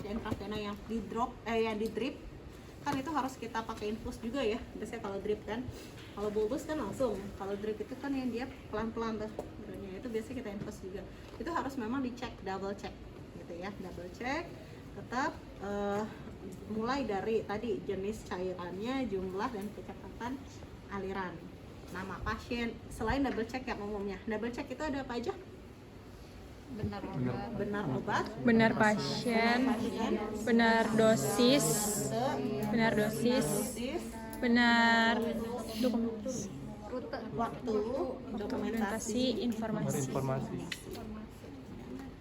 pakai intravena yang di drop yang di drip kan itu harus kita pakai infus juga ya. Biasanya kalau drip kan, kalau bolus kan langsung, kalau drip itu kan yang dia pelan-pelan tuh, itu biasanya kita infus juga. Itu harus memang dicek, double check gitu ya, double check. Tetap mulai dari tadi jenis cairannya, jumlah dan kecepatan aliran. Nama pasien, selain double check yang umumnya, double check itu ada apa aja? Benar obat, benar pasien, benar dosis, benar waktu, dokumentasi, informasi.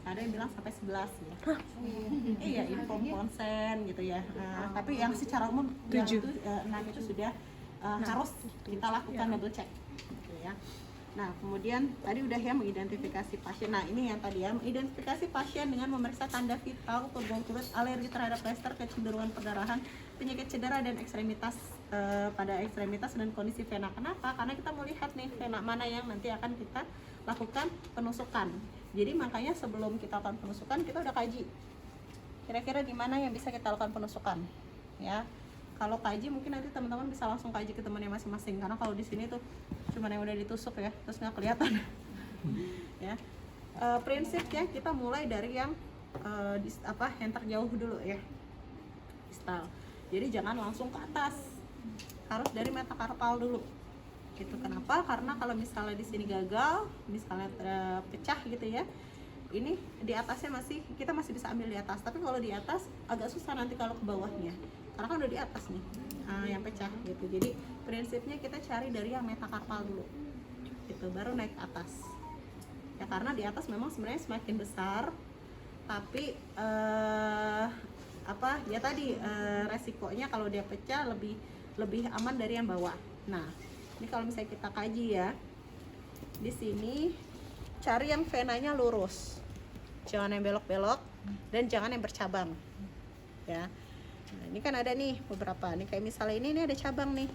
ada yang bilang sampai 11 ya. Iya, inform konsen gitu ya. Tapi yang secara umum 7 itu 6 itu sudah harus kita lakukan double check gitu ya. Nah, kemudian tadi udah ya mengidentifikasi pasien. Nah, ini yang tadi ya, mengidentifikasi pasien dengan memeriksa tanda vital, turgor kulit, alergi terhadap plester, kecenderungan perdarahan, penyakit cedera dan ekstremitas pada ekstremitas dan kondisi vena. Kenapa? Karena kita mau lihat nih vena mana yang nanti akan kita lakukan penusukan. Jadi makanya sebelum kita lakukan penusukan kita udah kaji kira-kira di mana yang bisa kita lakukan penusukan ya. Kalau kaji mungkin nanti teman-teman bisa langsung kaji ke temannya masing-masing, karena kalau di sini tuh cuma yang udah ditusuk ya, terus nggak kelihatan. Ya, prinsipnya kita mulai dari yang yang terjauh dulu ya, distal. Jadi jangan langsung ke atas, harus dari metakarpal dulu. Gitu. Kenapa? Karena kalau misalnya di sini gagal, misalnya pecah gitu ya, ini di atasnya kita masih bisa ambil di atas, tapi kalau di atas agak susah nanti kalau ke bawahnya, karena kan udah di atas nih yang pecah gitu. Jadi prinsipnya kita cari dari yang metakarpal dulu gitu, baru naik ke atas ya, karena di atas memang sebenarnya semakin besar, tapi resikonya kalau dia pecah lebih aman dari yang bawah. Nah, ini kalau misalnya kita kaji ya, di sini cari yang venanya lurus, jangan yang belok-belok dan jangan yang bercabang ya. Nah, ini kan ada nih beberapa nih, kayak misalnya ini ada cabang nih.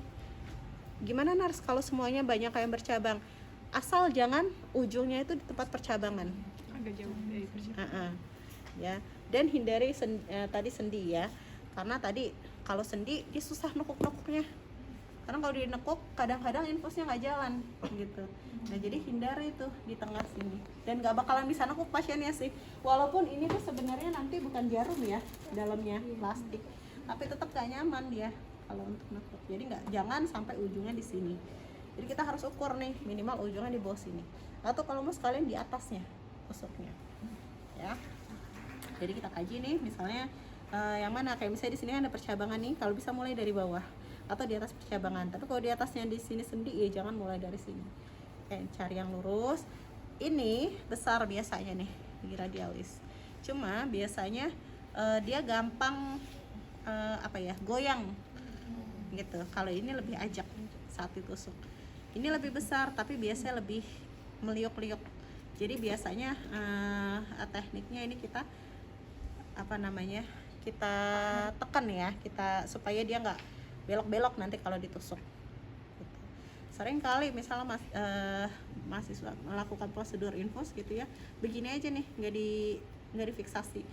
Gimana Nars kalau semuanya banyak yang bercabang? Asal jangan ujungnya itu di tempat percabangan, agak jauh dari percabangan. Ya, dan hindari tadi sendi ya, karena tadi kalau sendi dia susah nekuk-nekuknya, karena kalau dinekuk kadang-kadang infusnya nggak jalan gitu. Nah, jadi hindari itu di tengah sini, dan nggak bakalan bisa nekuk pasiennya sih, walaupun ini tuh sebenarnya nanti bukan jarum ya, dalamnya plastik, tapi tetap gak nyaman dia kalau untuk nekuk. Jadi jangan sampai ujungnya di sini. Jadi kita harus ukur nih, minimal ujungnya di bawah sini, atau kalau mau sekalian di atasnya tusuknya ya. Jadi kita kaji nih, misalnya yang mana, kayak misalnya di sini ada percabangan nih, kalau bisa mulai dari bawah atau di atas percabangan. Tapi kalau di atasnya di sini sendi ya jangan mulai dari sini. Cari yang lurus. Ini besar biasanya nih di radialis, cuma biasanya dia gampang goyang gitu. Kalau ini lebih ajak saat ditusuk. Ini lebih besar tapi biasanya lebih meliuk-liuk. Jadi biasanya tekniknya ini kita kita tekan ya, kita supaya dia nggak belok-belok nanti kalau ditusuk gitu. Sering kali misalnya mahasiswa melakukan prosedur infus gitu ya, begini aja nih, nggak difiksasi.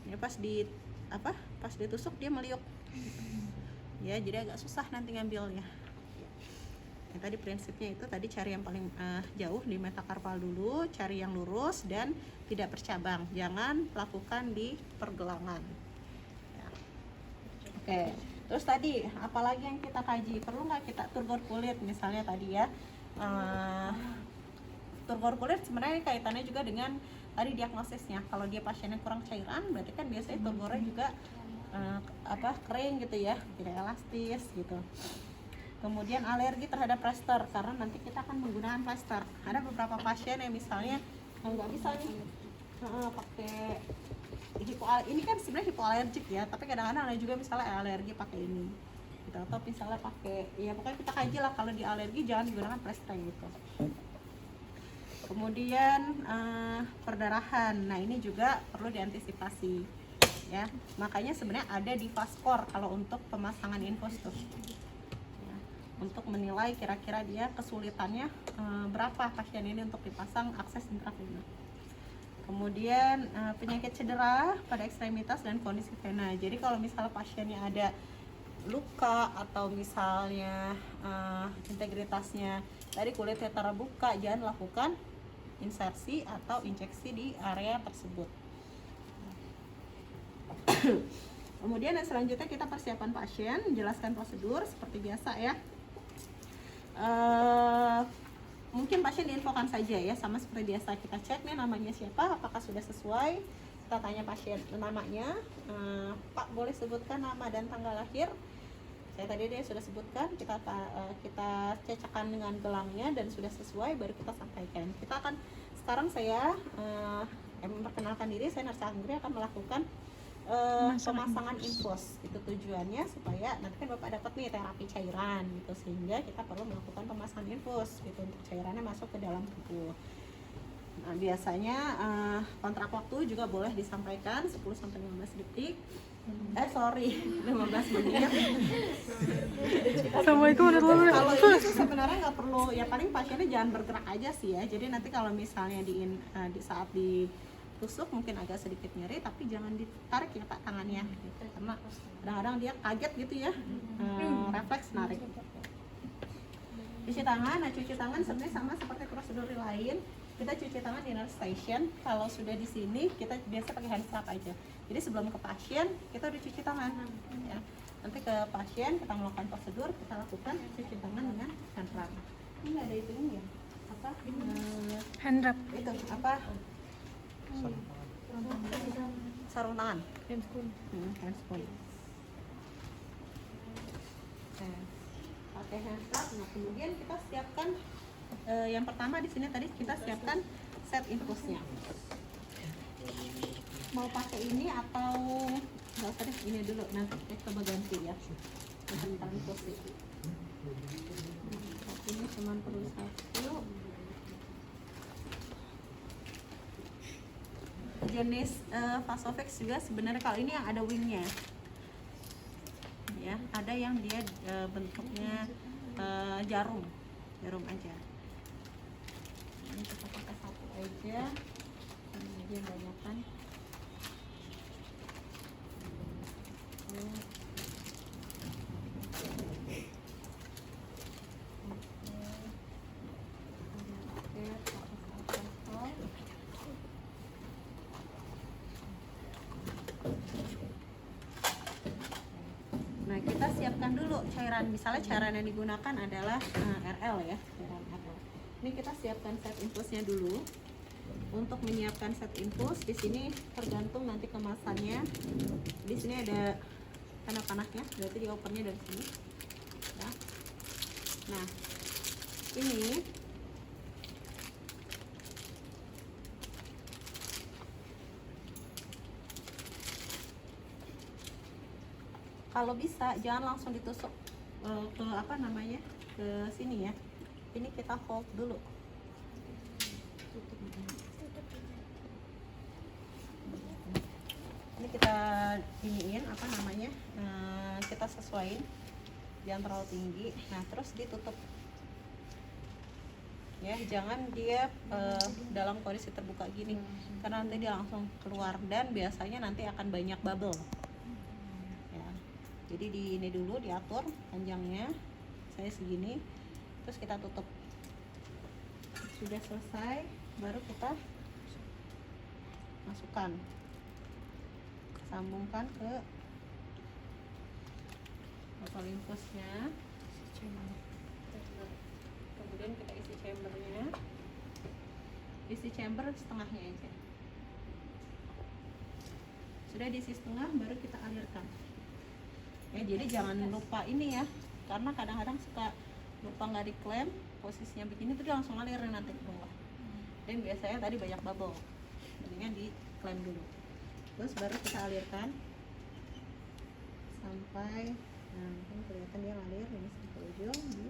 Ini pas ditusuk dia meliuk ya, jadi agak susah nanti ngambilnya. Tadi prinsipnya itu tadi cari yang paling jauh di metakarpal dulu, cari yang lurus dan tidak bercabang, jangan lakukan di pergelangan ya. Oke, terus tadi apalagi yang kita kaji, perlu nggak kita turgor kulit misalnya tadi ya. Turgor kulit sebenarnya kaitannya juga dengan tadi diagnosisnya. Kalau dia pasiennya kurang cairan, berarti kan biasanya turgornya juga kering gitu ya, tidak elastis gitu. Kemudian alergi terhadap plester, karena nanti kita akan menggunakan plester. Ada beberapa pasien yang misalnya nggak bisa nih pakai ini kan sebenarnya hipoalergik ya, tapi kadang-kadang ada juga misalnya alergi pakai ini gitu, atau misalnya pakai ya, pokoknya kita kaji lah, kalau di alergi jangan digunakan plester gitu. Kemudian perdarahan, nah ini juga perlu diantisipasi ya, makanya sebenarnya ada di Vaskor kalau untuk pemasangan infus tuh ya, untuk menilai kira-kira dia kesulitannya berapa pasien ini untuk dipasang akses intravena. Kemudian penyakit cedera pada ekstremitas dan kondisi vena. Jadi kalau misalnya pasiennya ada luka atau misalnya integritasnya dari kulitnya terbuka, jangan lakukan insersi atau injeksi di area tersebut. Kemudian yang selanjutnya kita persiapan pasien, menjelaskan prosedur seperti biasa ya. Mungkin pasien diinfokan saja ya, sama seperti biasa kita cek nih namanya siapa, apakah sudah sesuai. Kita tanya pasien namanya, Pak boleh sebutkan nama dan tanggal lahir. Saya tadi dia sudah sebutkan, kita cecakkan dengan gelangnya dan sudah sesuai, baru kita sampaikan. Kita akan sekarang saya memperkenalkan diri, saya Nursa Anggri akan melakukan pemasangan infus. Itu tujuannya supaya nanti kan Bapak dapat nih terapi cairan gitu, sehingga kita perlu melakukan pemasangan infus gitu untuk cairannya masuk ke dalam tubuh. Nah, biasanya kontrak waktu juga boleh disampaikan 10-15 detik. 15 menit. Assalamualaikum warahmatullahi Kalau wabarakatuh. ini sih sebenarnya nggak perlu, ya paling pasiennya jangan bergerak aja sih ya. Jadi nanti kalau misalnya di saat ditusuk mungkin agak sedikit nyeri, tapi jangan ditarik ya Pak tangannya gitu. Karena kadang-kadang dia kaget gitu ya, refleks narik. Cuci tangan, nah cuci tangan sebenarnya sama seperti prosedur lain. Kita cuci tangan di nurse station. Kalau sudah di sini kita biasa pakai hand scrub aja. Jadi sebelum ke pasien kita udah cuci tangan ya. Nanti ke pasien kita melakukan prosedur, kita lakukan cuci tangan dengan hand scrub. Ini nggak ada itunya ya? Apa? Hand wrap. Itu apa? Sarung tangan. Handscoon. Handscoon. Pakai hand scrub. Nah kemudian kita siapkan yang pertama di sini tadi kita siapkan set infusnya. Mau pakai ini atau nggak usah deh, ini dulu nanti kita coba ganti ya. Kita infus ini. Ini cuma perlu satu. Jenis Vasovex juga sebenarnya kalau ini yang ada wingnya ya, ada yang dia bentuknya jarum aja. Ini kita pakai satu aja, kemudian banyakkan. Nah kita siapkan dulu cairan, misalnya cairan yang digunakan adalah RL ya, cairan RL. Ini kita siapkan set infusnya dulu. Untuk menyiapkan set infus di sini tergantung nanti kemasannya. Di sini ada panah-panahnya, berarti di opennya dari sini. Ya. Nah ini kalau bisa jangan langsung ditusuk ke apa namanya, ke sini ya. Ini kita hold dulu. Ini kita iniin apa namanya, kita sesuaiin, jangan terlalu tinggi. Nah terus ditutup ya, jangan dia dalam kondisi terbuka gini, karena nanti dia langsung keluar dan biasanya nanti akan banyak bubble ya. Jadi di ini dulu diatur panjangnya, saya segini, terus kita tutup. Sudah selesai baru kita masukkan, sambungkan ke botol infusnya, kemudian kita isi chambernya, isi chamber setengahnya aja. Sudah diisi setengah baru kita alirkan ya. Jadi jangan lupa ini ya, karena kadang-kadang suka lupa nggak diklem posisinya begini, tuh dia langsung ngalir nanti ke bawah. Dan biasanya tadi banyak bubble, mendingan diklem dulu. Terus baru kita alirkan sampai, nah kan kelihatan dia ngalir ini sampai ujung di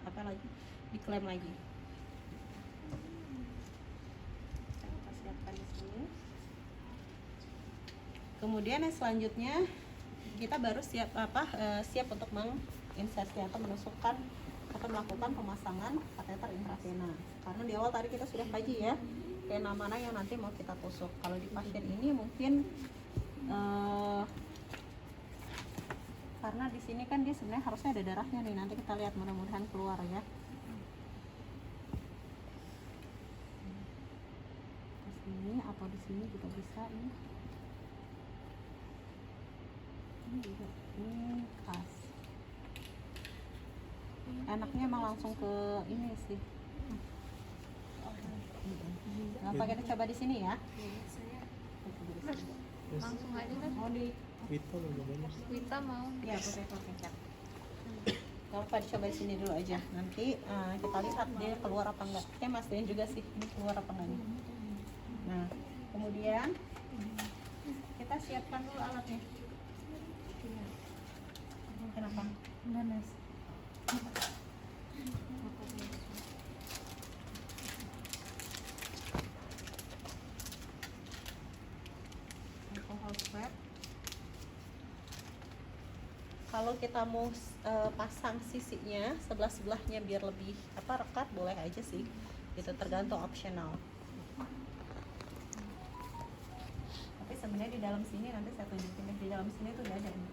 apa lagi, diklem lagi. Kita siapkan di sini. Kemudian yang selanjutnya kita baru siap siap untuk menginsersi atau menusukkan atau melakukan pemasangan kateter intravena. Karena di awal tadi kita sudah kaji ya, vena mana yang nanti mau kita tusuk. Kalau di pasien ini mungkin karena di sini kan dia sebenarnya harusnya ada darahnya nih, nanti kita lihat, mudah-mudahan keluar ya. Di sini atau di sini juga bisa ini. Ini juga ini khas. Enaknya emang langsung ke ini sih. Nah, pakai coba di sini ya. Langsung aja kan. Mau di Wita mau. ya pakai kecap. Gak apa dicoba di sini dulu aja. Nanti kita lihat dia keluar apa enggak. Kayak mastiin juga sih ini keluar apa enggak nih. Nah, kemudian kita siapkan dulu alatnya. Kenapa? Panas. Alcohol swab. Kalau kita mau pasang sisinya sebelah-sebelahnya biar lebih rekat, boleh aja sih. Itu tergantung optional. Tapi sebenarnya di dalam sini nanti saya tunjukin deh, di dalam sini tuh udah ada nih.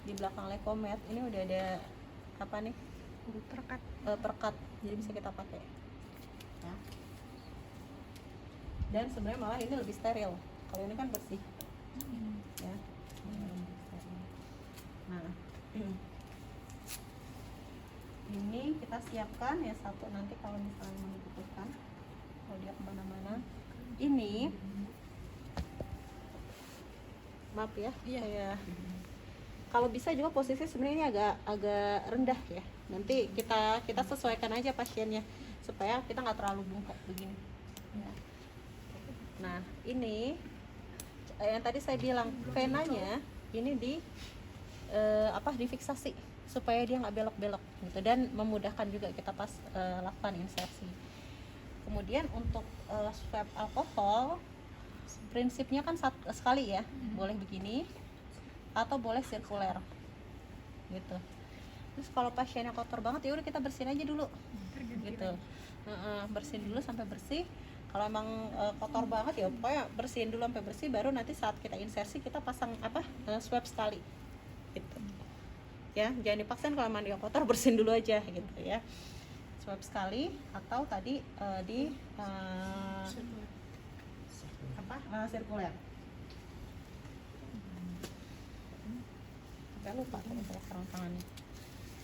Di belakang lekomet ini udah ada apa nih? Perkat. Jadi bisa kita pakai. Ya. Dan sebenarnya malah ini lebih steril. Kalau ini kan bersih. Ya. Nah, ini kita siapkan ya satu, nanti kalau misalnya mau dibutuhkan, kalau dia kemana-mana. Ini, maaf ya, kayak kalau bisa juga posisi sebenarnya agak rendah ya. Nanti kita sesuaikan aja pasiennya supaya kita nggak terlalu bungkuk begini. Ya. Nah, ini yang tadi saya bilang venanya ini difiksasi supaya dia nggak belok-belok gitu, dan memudahkan juga kita pas lakukan insersi. Kemudian untuk swab alkohol prinsipnya kan sekali ya, boleh begini atau boleh sirkuler gitu. Terus kalau pasiennya kotor banget ya udah kita bersihin aja dulu gitu. Bersihin dulu sampai bersih. Kalau emang kotor banget ya pokoknya bersihin dulu sampai bersih, baru nanti saat kita insersi kita pasang swab sekali gitu ya. Jangan dipaksain kalau emang dia kotor, bersihin dulu aja gitu ya. Swab sekali atau tadi di sirkuler. Sampai lupa tadi saya sarung tangannya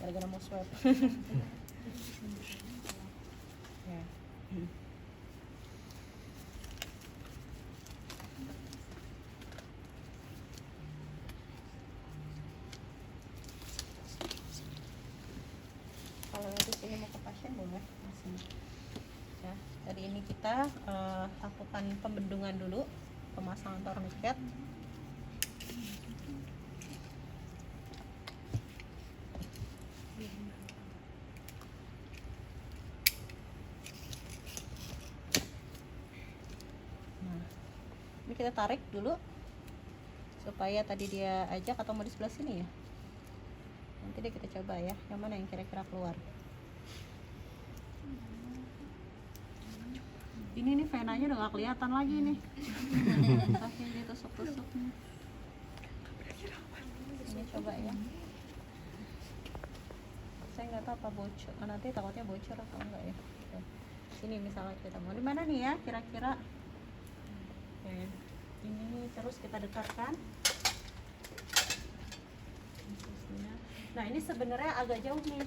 gara-gara mau swab. Ya. Kalau di sini mau ke pasien boleh masih. Ya, dari ini kita lakukan pembendungan dulu, pemasangan torniket. Nah, ini kita tarik dulu supaya tadi dia ajak, atau mau di sebelah sini ya. Nanti deh kita coba ya, yang mana yang kira-kira keluar. Ini nih venanya udah gak kelihatan lagi nih. Saking ditusuk-tusuk nih. Ini coba ya. Saya nggak tahu apa bocor. Nanti takutnya bocor atau enggak ya. Sini misalnya kita mau di mana nih ya kira-kira. Oke. Ini terus kita dekatkan. Nah ini sebenarnya agak jauh nih.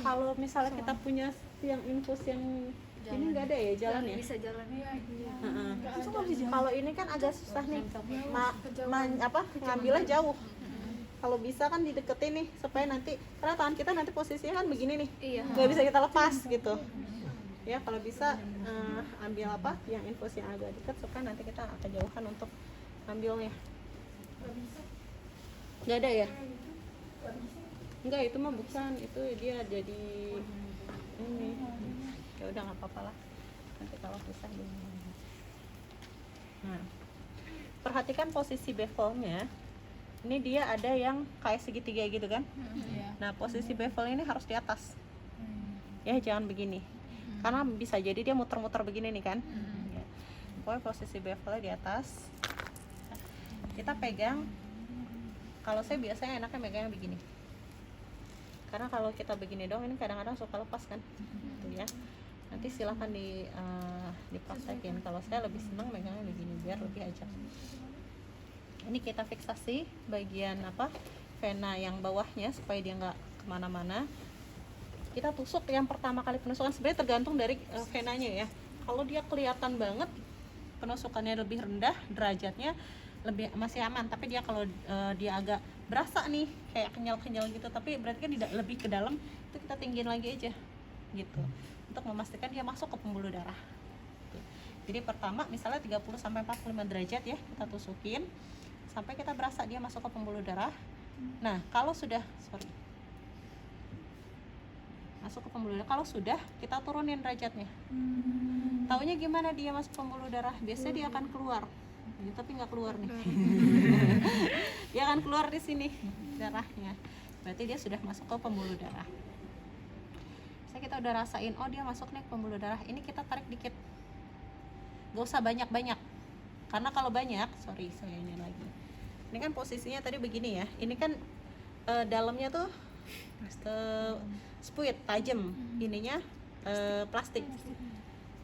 Kalau misalnya kita punya yang infus yang jalan. Ini nggak ada ya jalan ya? Bisa jalan ya. Kalau ini kan agak susah nih, ngambilnya jauh. Kalau bisa kan dideketin nih supaya nanti, karena tangan kita nanti posisinya kan begini nih, nggak bisa kita lepas gitu. Ya kalau bisa ambil yang infus yang agak dekat supaya nanti kita kejauhan untuk ambilnya. Nggak ada ya? Enggak, itu mah bukan, itu dia jadi ini. Ya udah nggak apa-apa lah, nanti kalau pisah dulu. Nah, perhatikan posisi bevelnya. Ini dia ada yang kayak segitiga gitu kan. Nah posisi bevel ini harus di atas ya, jangan begini, karena bisa jadi dia muter-muter begini nih kan. Ya. Pokoknya posisi bevelnya di atas. Kita pegang, kalau saya biasanya enaknya megangnya begini, karena kalau kita begini dong ini kadang-kadang suka lepas kan, gitu ya. Nanti silahkan dipraktekin. Kalau saya lebih senang megangnya begini biar lebih ajak. Ini kita fiksasi bagian vena yang bawahnya supaya dia nggak kemana-mana. Kita tusuk yang pertama kali penusukan, sebenarnya tergantung dari venanya ya. Kalau dia kelihatan banget penusukannya lebih rendah derajatnya, lebih masih aman. Tapi dia kalau dia agak berasa nih kayak kenyal-kenyal gitu, tapi berarti kan tidak lebih ke dalam, itu kita tinggiin lagi aja gitu untuk memastikan dia masuk ke pembuluh darah. Jadi pertama misalnya 30-45 derajat ya, kita tusukin sampai kita berasa dia masuk ke pembuluh darah. Nah kalau sudah masuk ke pembuluh darah, kalau sudah kita turunin derajatnya. Taunya gimana dia masuk pembuluh darah? Biasanya dia akan keluar ya, tapi nggak keluar nih. Dia akan keluar di sini darahnya, berarti dia sudah masuk ke pembuluh darah. Kita udah rasain, oh dia masuk nih ke pembuluh darah, ini kita tarik dikit, gak usah banyak-banyak, karena kalau banyak, saya ini lagi, ini kan posisinya tadi begini ya, ini kan dalamnya tuh spuit, tajam, ininya plastik.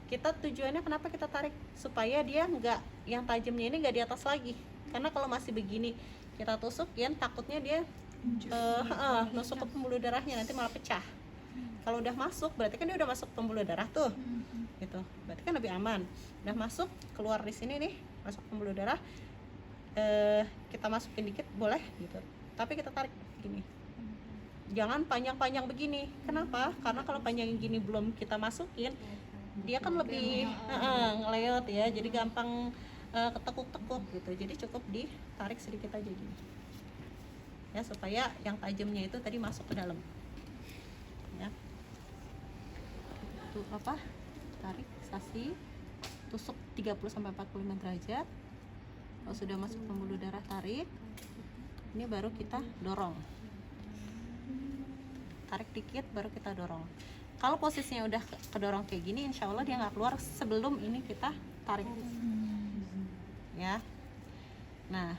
Kita tujuannya kenapa kita tarik, supaya dia nggak, yang tajamnya ini nggak di atas lagi, karena kalau masih begini kita tusukin, takutnya dia nusuk ke pembuluh darahnya, nanti malah pecah. Kalau udah masuk berarti kan dia udah masuk pembuluh darah tuh, gitu. Berarti kan lebih aman. Udah masuk, keluar di sini nih, masuk pembuluh darah. Kita masukin dikit boleh, gitu. Tapi kita tarik gini. Jangan panjang-panjang begini. Kenapa? Karena kalau panjang gini belum kita masukin, dia kan lebih ngeleot ya. Jadi gampang ketekuk-tekuk gitu. Jadi cukup ditarik sedikit aja gini. Ya supaya yang tajamnya itu tadi masuk ke dalam. Ya. Tarik fiksasi, tusuk 30-45 derajat. Kalau sudah masuk pembuluh darah, tarik. Ini baru kita dorong, tarik dikit baru kita dorong. Kalau posisinya udah kedorong kayak gini, insya Allah dia nggak keluar sebelum ini kita tarik ya. Nah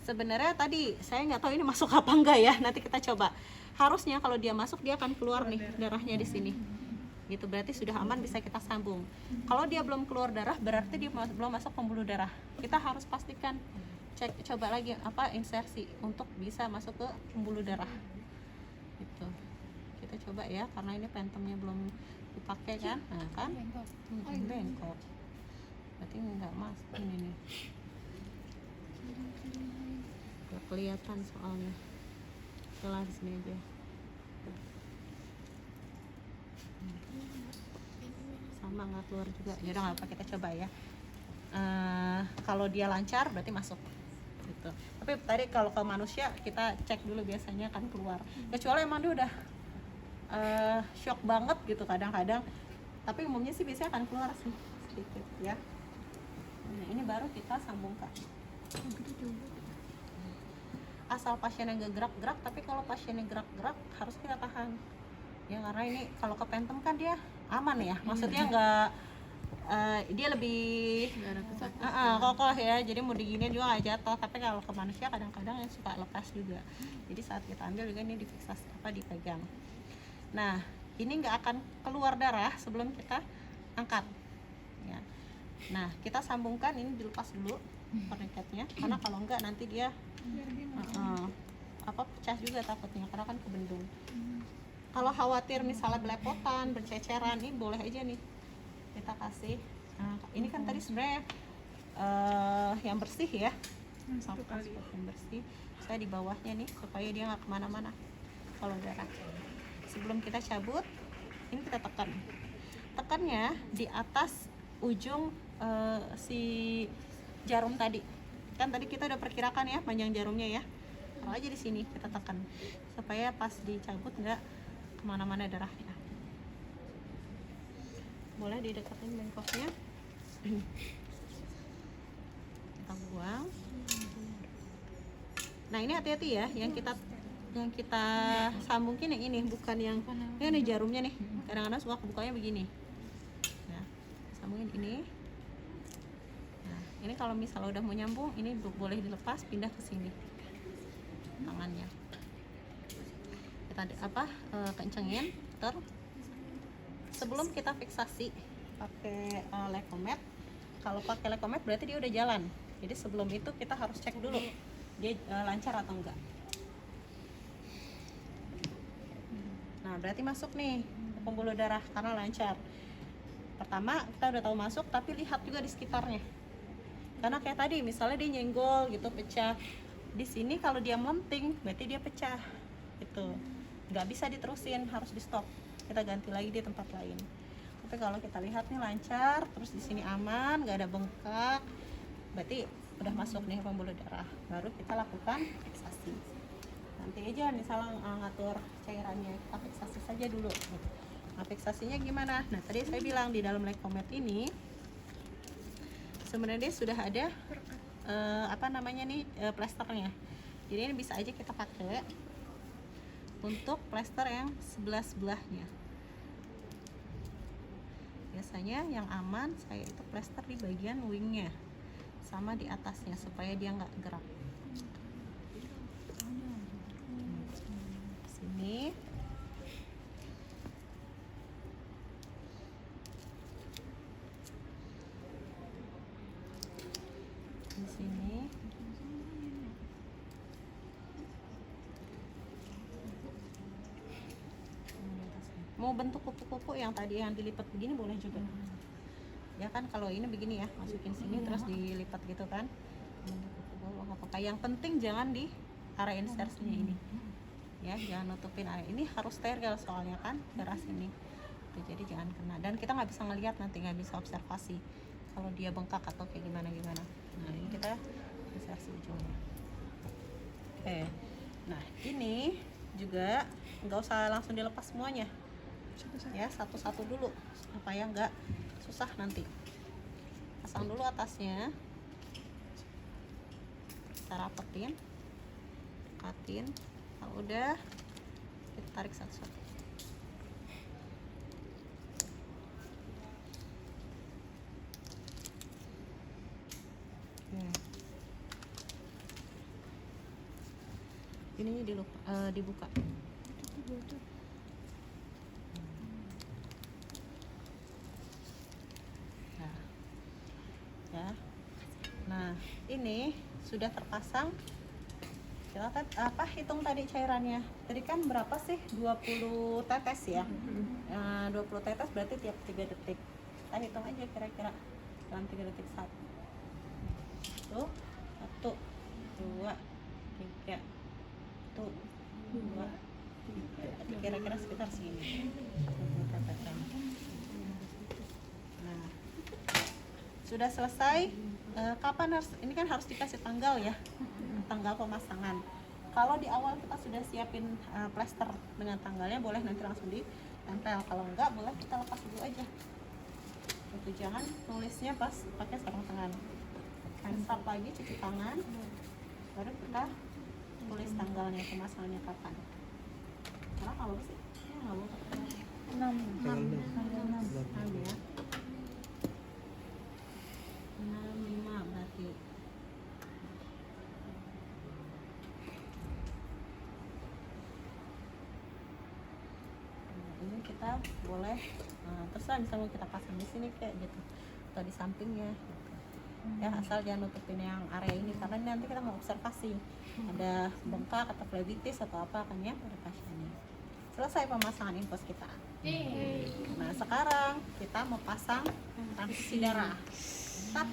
sebenarnya tadi saya nggak tahu ini masuk apa enggak ya, nanti kita coba. Harusnya kalau dia masuk dia akan keluar nih darahnya di sini, gitu. Berarti sudah aman, bisa kita sambung. Kalau dia belum keluar darah, berarti dia belum masuk pembuluh darah. Kita harus pastikan, coba lagi insersi untuk bisa masuk ke pembuluh darah. Gitu. Kita coba ya, karena ini pentemnya belum dipakai kan, nah kan, bengkok. Berarti nggak masuk ini nih. Nggak kelihatan soalnya. Setelah di sini aja. Sama nggak keluar juga. Ya udah nggak apa, kita coba ya. Kalau dia lancar berarti masuk. Gitu. Tapi tadi kalau ke manusia kita cek dulu, biasanya kan keluar. Kecuali emang dia udah shock banget gitu kadang-kadang. Tapi umumnya sih biasanya akan keluar sih sedikit ya. Nah, ini baru kita sambungkan. Asal pasiennya nggak gerak-gerak, tapi kalau pasiennya gerak-gerak harus kita tahan ya, karena ini kalau ke pentem kan dia aman ya, maksudnya nggak dia lebih kokoh ya, jadi mau diginiin juga nggak jatuh. Tapi kalau ke manusia kadang-kadang yang suka lepas juga, jadi saat kita ambil juga ini difiksasi dipegang. Nah ini nggak akan keluar darah sebelum kita angkat ya. Nah kita sambungkan, ini dilepas dulu perniketnya, karena kalau enggak nanti dia pecah juga takutnya, karena kan kebendung. Kalau khawatir misalnya belepotan, berceceran, ini boleh aja nih kita kasih. Nah, ini kan tadi sebenarnya yang bersih ya, yang bersih. Saya di bawahnya nih supaya dia nggak kemana-mana kalau darah. Sebelum kita cabut, ini kita tekannya di atas ujung si jarum tadi. Kan tadi kita udah perkirakan ya panjang jarumnya ya. Taruh aja di sini, kita tekan supaya pas dicabut nggak kemana-mana darahnya. Boleh didekatin bengkoknya. Kita buang. Nah ini hati-hati ya, yang kita sambungin yang ini, bukan yang ini jarumnya nih. Kadang-kadang suka kebukanya begini. sambungin ini. Nah, ini kalau misalnya udah mau nyambung, ini boleh dilepas, pindah ke sini tangannya. Kita kencengin, sebelum kita fiksasi pakai lekomet. Kalau pakai lekomet berarti dia udah jalan. Jadi sebelum itu kita harus cek dulu dia lancar atau enggak. Nah, berarti masuk nih ke pembuluh darah karena lancar. Pertama kita udah tahu masuk, tapi lihat juga di sekitarnya. Karena kayak tadi misalnya dia nyenggol gitu, pecah. Di sini kalau dia melenting berarti dia pecah. Gitu. Nggak bisa diterusin, harus di stop. Kita ganti lagi di tempat lain. Tapi kalau kita lihat nih lancar, terus di sini aman, nggak ada bengkak, berarti udah masuk nih pembuluh darah. Baru kita lakukan fiksasi. Nanti aja misalnya ngatur cairannya, kita fiksasi saja dulu. Nah, fiksasinya gimana? Nah, tadi saya bilang di dalam lekomet ini sebenarnya sudah ada plasternya. Jadi ini bisa aja kita pakai untuk plester yang sebelah-sebelahnya. Biasanya yang aman saya itu plester di bagian wingnya sama di atasnya supaya dia nggak gerak. Sini. Di sini. Mau bentuk kupu-kupu yang tadi yang dilipat begini boleh juga. Ya kan kalau ini begini ya, masukin sini terus dilipat gitu kan. Apa-apa. Yang penting jangan di area insersinya ini. Ya, jangan nutupin area ini, harus steril soalnya kan darah sini. Tuh, jadi jangan kena. Dan kita nggak bisa ngelihat nanti, nggak bisa observasi kalau dia bengkak atau kayak gimana. Nah, ini kita insersi ujungnya. Oke. Nah, ini juga nggak usah langsung dilepas semuanya. Ya, satu-satu dulu supaya nggak susah nanti. Pasang dulu atasnya, kita rapetin, katin. Kalau udah, kita tarik satu-satu. Ini dibuka. Nah, ini sudah terpasang. Kita hitung tadi cairannya. Tadi kan berapa sih? 20 tetes ya. 20 tetes berarti tiap 3 detik. Kita hitung aja kira-kira dalam 3 detik. 1, 2, 3, 1, 2, 3. Kira-kira sekitar segini. Nah, sudah selesai. Kapan ini kan harus dikasih tanggal ya, tanggal pemasangan. Kalau di awal kita sudah siapin plester dengan tanggalnya, boleh nanti langsung ditempel. Kalau enggak, boleh kita lepas dulu aja. Itu jangan tulisnya pas pakai sarung tangan. Handsap lagi, cuci tangan, baru kita tulis tanggalnya, pemasangannya kapan. Karena kalau sih, nggak boleh. 6 ya. 65 berarti. Nah, ini kita boleh terserah, misalnya kita pasang di sini kayak gitu atau di sampingnya gitu. Ya, asal jangan nutupin yang area ini karena ini nanti kita mau observasi ada bengkak atau flebitis atau apa kan ya pada pasiennya. Selesai pemasangan infus kita. Nah, sekarang kita mau pasang transfusi darah.